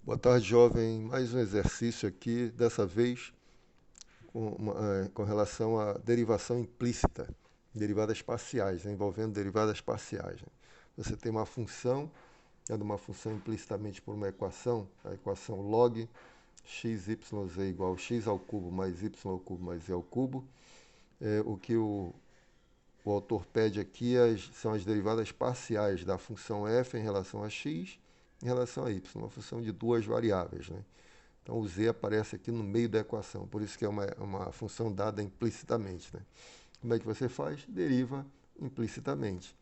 Boa tarde, jovem. Mais um exercício aqui, dessa vez com relação à derivação implícita, derivadas parciais, né, envolvendo derivadas parciais. Né. Você tem uma função, dando uma função implicitamente por uma equação, a equação log x, y, z igual a x ao cubo mais y ao cubo mais z ao cubo. O que o autor pede aqui são as derivadas parciais da função f em relação a x, em relação a y, uma função de duas variáveis. Né. Então, o z aparece aqui no meio da equação, por isso que é uma função dada implicitamente. Né? Como é que você faz? Deriva implicitamente.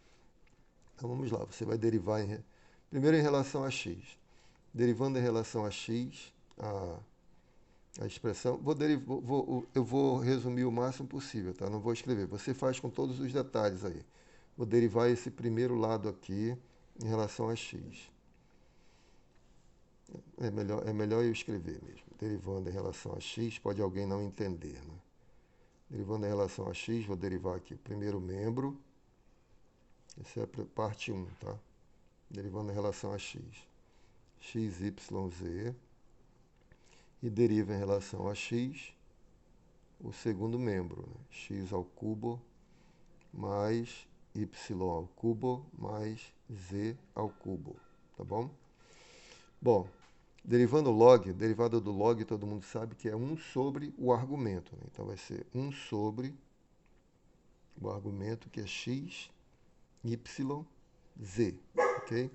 Então, vamos lá, você vai derivar primeiro em relação a x. Derivando em relação a x, a expressão, eu vou resumir o máximo possível, tá? Não vou escrever, você faz com todos os detalhes aí. Vou derivar esse primeiro lado aqui em relação a x. É melhor eu escrever mesmo. Derivando em relação a x, pode alguém não entender. Né? Derivando em relação a x, vou derivar aqui o primeiro membro. Essa é a parte 1, tá? Derivando em relação a x. X, y, z. E deriva em relação a x o segundo membro. Né? X ao cubo mais y ao cubo mais z ao cubo. Tá bom? Bom, derivando log, derivada do log, todo mundo sabe que é 1 sobre o argumento. Né? Então, vai ser 1 sobre o argumento, que é x, y, z. Ok?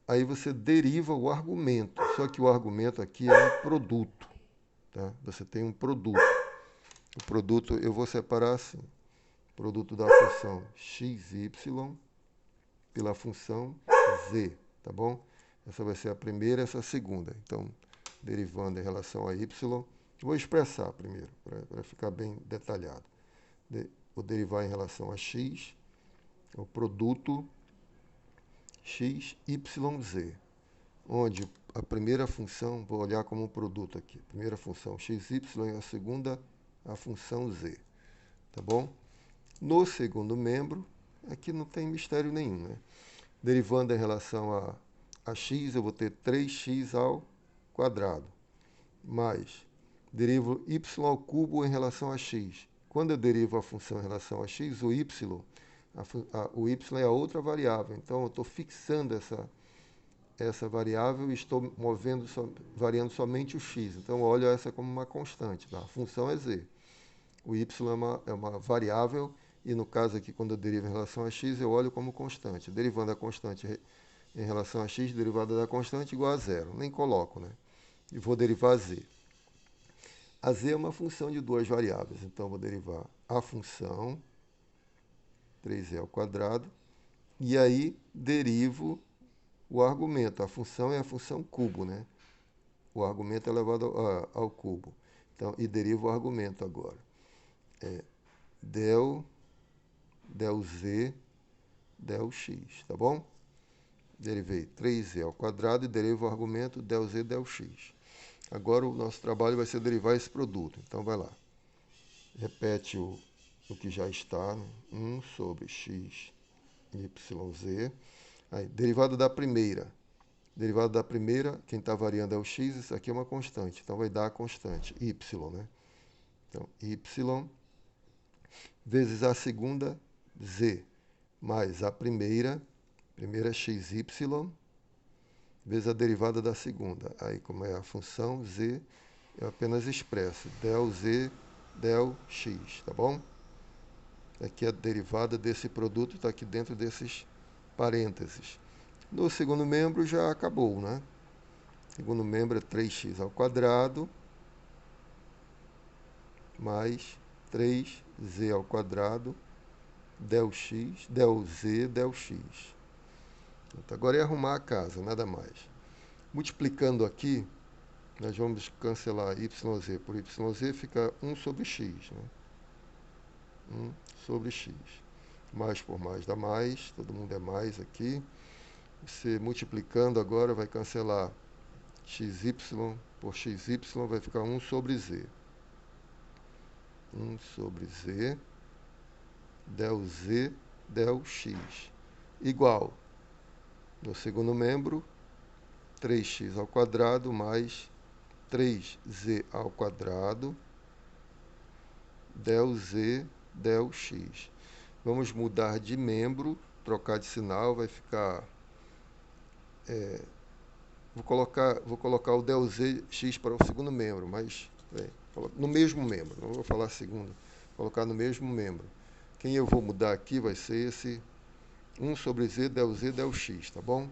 Aí você deriva o argumento, só que o argumento aqui é um produto. Tá? Você tem um produto. O produto eu vou separar assim. Produto da função xy pela função z. Tá bom? Essa vai ser a primeira, essa a segunda. Então, derivando em relação a y, vou expressar primeiro, para ficar bem detalhado. Vou derivar em relação a x, o produto x, y, z, onde a primeira função, vou olhar como um produto aqui, primeira função x, y e a segunda, a função z. Tá bom? No segundo membro, aqui não tem mistério nenhum, né? Derivando em relação a x, eu vou ter 3x ao quadrado, mais derivo y ao cubo em relação a x. Quando eu derivo a função em relação a x, o y é a outra variável. Então, eu estou fixando essa variável e estou variando somente o x. Então, eu olho essa como uma constante. Tá? A função é z. O y é uma variável e, no caso aqui, quando eu derivo em relação a x, eu olho como constante. Derivando a constante em relação a x, derivada da constante igual a zero. Nem coloco, né? E vou derivar z. A z é uma função de duas variáveis. Então, vou derivar a função 3z ao quadrado e aí derivo o argumento. A função é a função cubo, né? O argumento é elevado ao cubo. Então, e derivo o argumento agora. Del z, del x, tá bom? Derivei 3z ao quadrado e derivo o argumento del z, del x. Agora o nosso trabalho vai ser derivar esse produto. Então, vai lá. Repete o que já está, né? 1 sobre x, y, z. Aí, derivada da primeira. Derivada da primeira, quem está variando é o x, isso aqui é uma constante. Então, vai dar a constante, y, né? Então, y vezes a segunda, z, mais a primeira xy, vezes a derivada da segunda. Aí, como é a função z, eu apenas expresso del z, del x, tá bom? Aqui a derivada desse produto está aqui dentro desses parênteses. No segundo membro já acabou, né? O segundo membro é 3x ao quadrado mais 3z ao quadrado del x, del z, del x. Agora é arrumar a casa, nada mais. Multiplicando aqui, nós vamos cancelar yz por yz, fica 1 sobre x. Né? 1 sobre x. Mais por mais dá mais, todo mundo é mais aqui. Você multiplicando agora vai cancelar xy por xy, vai ficar 1 sobre z. 1 sobre z, del z, del x. Igual, no segundo membro, 3x ao quadrado mais 3z ao quadrado, del z, del x. Vamos mudar de membro, trocar de sinal, vai ficar... vou colocar o del z x para o segundo membro, mas no mesmo membro, não vou falar segundo, vou colocar no mesmo membro. Quem eu vou mudar aqui vai ser esse 1 sobre z, del x, tá bom?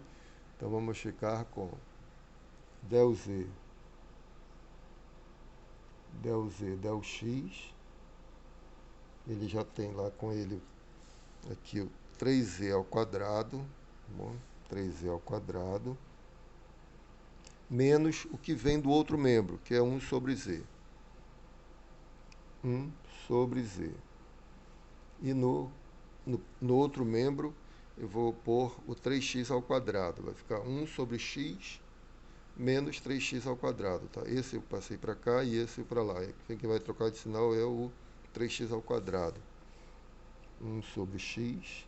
Então vamos ficar com del z, del x. Ele já tem lá com ele aqui o 3z ao quadrado, tá bom? 3z ao quadrado, menos o que vem do outro membro, que é 1 sobre z. 1 sobre z. E no outro membro, eu vou pôr o 3x ao quadrado. Vai ficar 1 sobre x menos 3x ao quadrado. Tá? Esse eu passei para cá e esse para lá. Quem vai trocar de sinal é o 3x ao quadrado. 1 sobre x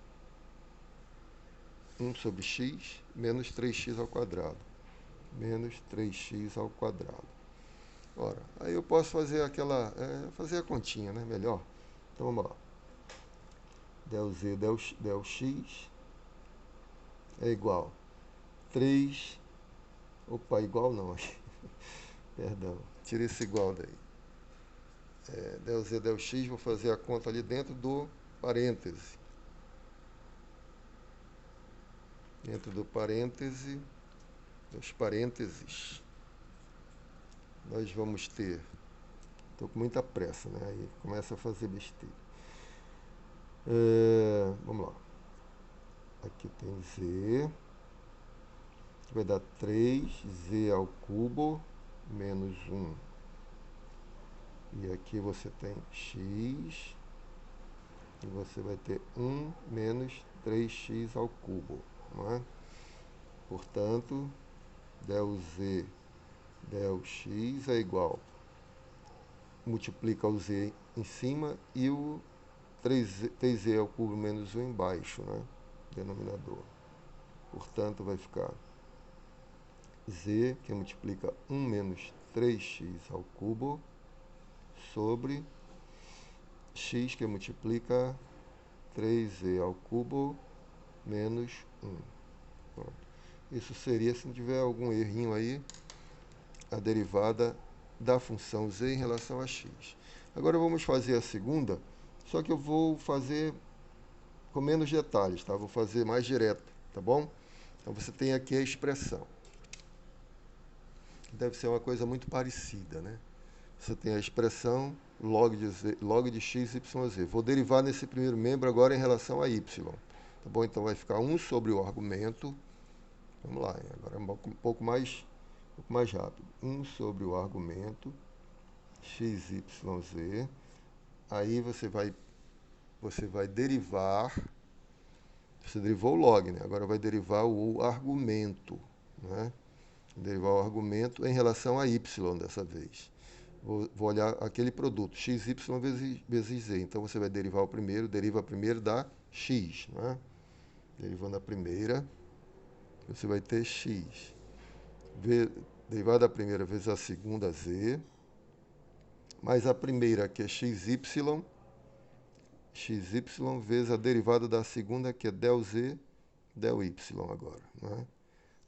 menos 3x ao quadrado. Menos 3x ao quadrado. Ora, aí eu posso fazer fazer a continha, né? Melhor. Então vamos lá. Del z, del x é igual 3... Opa, igual não. Perdão, tira esse igual daí. Del z, del x, vou fazer a conta ali dentro do parêntese. Dentro do parêntese, dos parênteses, nós vamos ter... Estou com muita pressa, né? Aí começa a fazer besteira. Vamos lá. Aqui tem z, vai dar 3z ao cubo menos 1. E aqui você tem x, e você vai ter 1 menos 3x ao cubo. Não é? Portanto, del z, del x é igual, multiplica o z em cima e o 3z ao cubo menos 1 embaixo, né? Denominador. Portanto, vai ficar z, que multiplica 1 menos 3x ao cubo, sobre x, que multiplica 3z ao cubo menos 1. Pronto. Isso seria, se não tiver algum errinho aí, a derivada da função z em relação a x. Agora vamos fazer a segunda, só que eu vou fazer com menos detalhes, tá? Vou fazer mais direto, tá bom? Então você tem aqui a expressão. Deve ser uma coisa muito parecida, né? Você tem a expressão log de x, y, z. Vou derivar nesse primeiro membro agora em relação a y. Tá bom? Então vai ficar 1 sobre o argumento. Vamos lá, agora é um pouco mais rápido. 1 sobre o argumento x, y, z. Aí você vai derivar. Você derivou o log, né? Agora vai derivar o argumento, né? Derivar o argumento em relação a y dessa vez. Vou olhar aquele produto, xy vezes z. Então, você vai derivar o primeiro, deriva primeiro da x, né? Derivando a primeira, você vai ter x. Derivada da primeira vezes a segunda, z. Mais a primeira, que é xy vezes a derivada da segunda, que é del z, del y agora, né?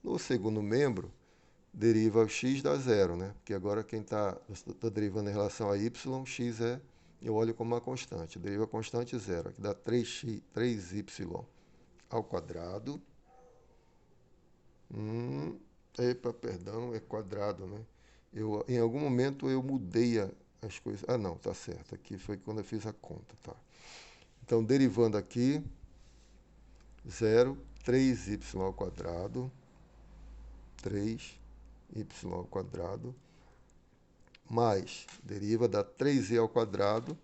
No segundo membro, deriva o x dá zero, né? Porque agora quem está derivando em relação a y, x eu olho como uma constante. Deriva a constante zero, que dá 3y ao quadrado. Epa, perdão, é quadrado, né? Em algum momento eu mudei as coisas. Ah, não, tá certo. Aqui foi quando eu fiz a conta, tá? Então, derivando aqui, 0, 3y ao quadrado, 3y ao quadrado, mais, deriva da 3z ao quadrado,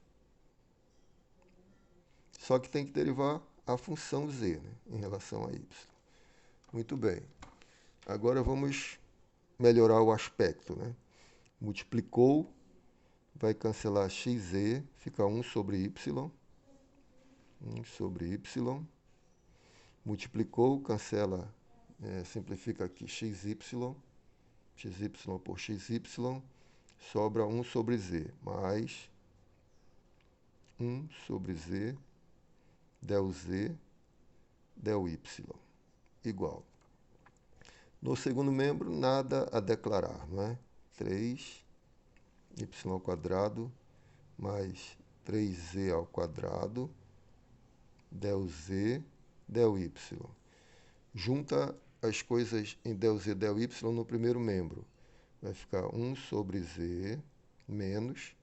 só que tem que derivar a função z, né, em relação a y. Muito bem. Agora vamos melhorar o aspecto, né? Multiplicou, vai cancelar xz, fica 1 sobre y. 1 sobre y. Multiplicou, cancela simplifica aqui xy por xy, sobra 1 sobre z, mais 1 sobre z, del z, del y, igual. No segundo membro, nada a declarar, não é? 3y ao quadrado mais 3z ao quadrado, del z, del y. Junta as coisas em del z, del y no primeiro membro. Vai ficar 1 sobre z menos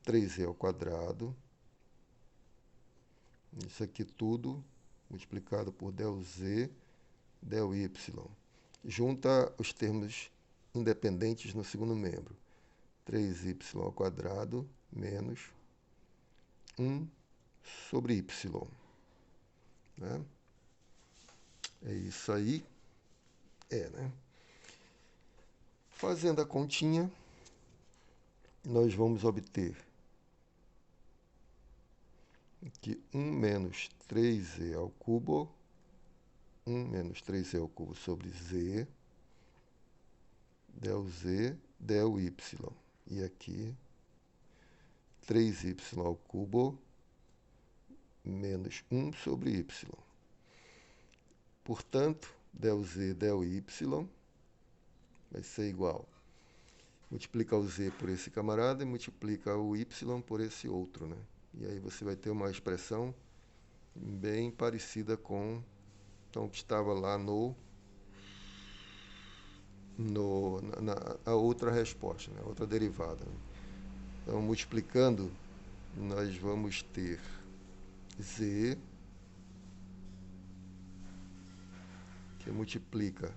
3z ao quadrado. Isso aqui tudo multiplicado por del z, del y. Junta os termos independentes no segundo membro. 3y ao quadrado menos 1 sobre y. Né? É isso aí. Né? Fazendo a continha, nós vamos obter que 1 menos 3z ao cubo, 1 menos 3z ao cubo sobre z, del y. E aqui, 3y ao cubo menos 1 sobre y. Portanto, del z, del y vai ser igual. Multiplica o z por esse camarada e multiplica o y por esse outro, né? E aí você vai ter uma expressão bem parecida com então, que estava lá a outra resposta, né? Outra derivada. Né? Então, multiplicando, nós vamos ter z, que multiplica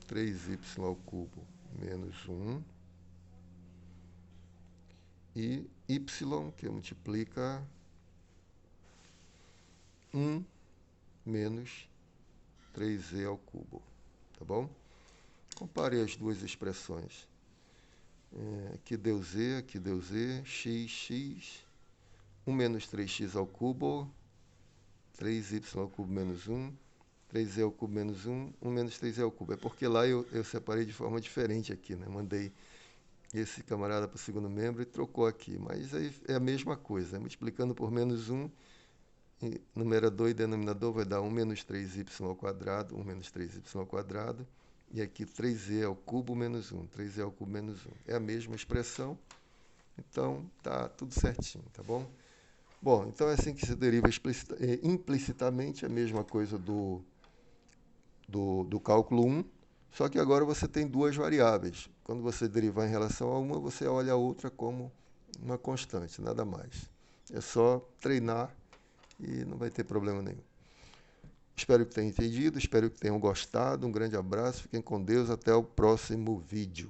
3y ao cubo menos 1, e y, que multiplica 1 menos 3z ao cubo. Tá bom? Compare as duas expressões. Aqui deu z, x, 1 menos 3x ao cubo, 3y ao cubo menos 1, 3z ao cubo menos 1, 1 menos 3z ao cubo. É porque lá eu separei de forma diferente aqui, né? Mandei esse camarada para o segundo membro e trocou aqui. Mas aí é a mesma coisa, né? Multiplicando por menos 1, numerador e denominador vai dar 1 menos 3y ao quadrado, 1 menos 3y ao quadrado. E aqui 3z ao cubo menos 1, 3z ao cubo menos 1. É a mesma expressão, então tá tudo certinho, tá bom? Bom, então é assim que se deriva implicitamente a mesma coisa do cálculo 1, só que agora você tem duas variáveis. Quando você derivar em relação a uma, você olha a outra como uma constante, nada mais. É só treinar e não vai ter problema nenhum. Espero que tenham entendido, espero que tenham gostado. Um grande abraço, fiquem com Deus, até o próximo vídeo.